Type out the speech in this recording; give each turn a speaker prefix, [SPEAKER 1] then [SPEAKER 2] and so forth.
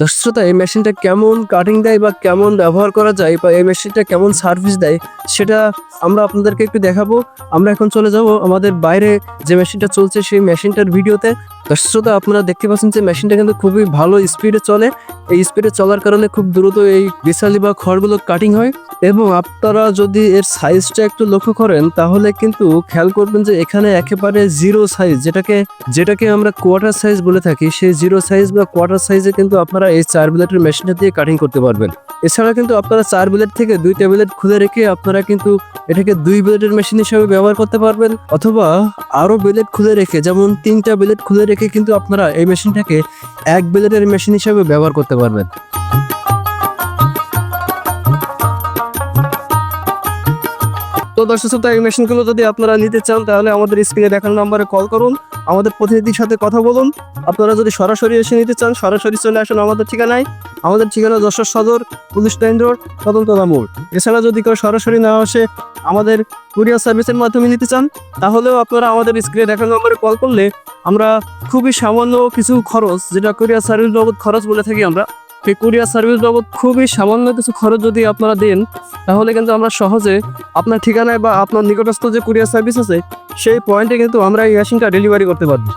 [SPEAKER 1] দর্শক শ্রোতা, এই মেশিনটা কেমন কাটিং দেয় বা কেমন ব্যবহার করা যায় বা এই মেশিনটা কেমন সার্ভিস দেয় সেটা আমরা আপনাদেরকে একটু দেখাবো। আমরা এখন চলে যাব আমাদের বাইরে যে মেশিনটা চলছে সেই মেশিনটার ভিডিওতে। দর্শক শ্রোতা, আপনারা দেখতে পাচ্ছেন যে মেশিনটা কিন্তু খুবই ভালো স্পিডে চলে। এই স্পিডে চলার কারণে খুব দ্রুত এই বিশালি বা খড়গুলো কাটিং হয়। এবং আপনারা যদি এর সাইজটা একটু লক্ষ্য করেন তাহলে কিন্তু খেয়াল করবেন যে এখানে একেবারে জিরো সাইজ, যেটাকে আমরা কোয়ার্টার সাইজ বলে থাকি, সেই জিরো সাইজ বা কোয়ার্টার সাইজে কিন্তু আপনারা এই 4 ব্লেডের মেশিনটা দিয়ে কাটিং করতে পারবেন। এছাড়া কিন্তু আপনারা 4 ব্লেড থেকে 2টা ব্লেড খুলে রেখে আপনারা কিন্তু এটাকে 2 ব্লেডের মেশিন হিসেবে ব্যবহার করতে পারবেন, অথবা আরো ব্লেড খুলে রেখে, যেমন 3টা ব্লেড খুলে রেখে কিন্তু আপনারা এই মেশিনটাকে 1 ব্লেডের মেশিন হিসেবে ব্যবহার করতে পারবেন। তো দর্শক শ্রোতা, এই মেশিনগুলো যদি আপনারা নিতে চান তাহলে আমাদের স্ক্রিনে দেখানো নম্বরে কল করুন, আমাদের প্রতিনিধির সাথে কথা বলুন। আপনারা যদি সরাসরি এসে নিতে চান সরাসরি চলে আসুন আমাদের ঠিকানায়। আমাদের ঠিকানা যশোর সদর, পুলিশ লাইন রোড, কদমতলা মোড়। এছাড়া যদি কেউ সরাসরি না আসে আমাদের কুরিয়ার সার্ভিসের মাধ্যমে নিতে চান তাহলেও আপনারা আমাদের স্ক্রিনে দেখানো নম্বরে কল করলে আমরা খুবই সামান্য কিছু খরচ, যেটা কুরিয়ার সার্ভিস বাবদ খরচ বলে থাকি আমরা, সেই কুরিয়ার সার্ভিস বাবদ খুবই সামান্য কিছু খরচ যদি আপনারা দেন তাহলে কিন্তু আমরা সহজে আপনার ঠিকানায় বা আপনার নিকটস্থ যে কুরিয়ার সার্ভিস আছে সেই পয়েন্টে কিন্তু আমরা এই মেশিনটা ডেলিভারি করতে পারবো।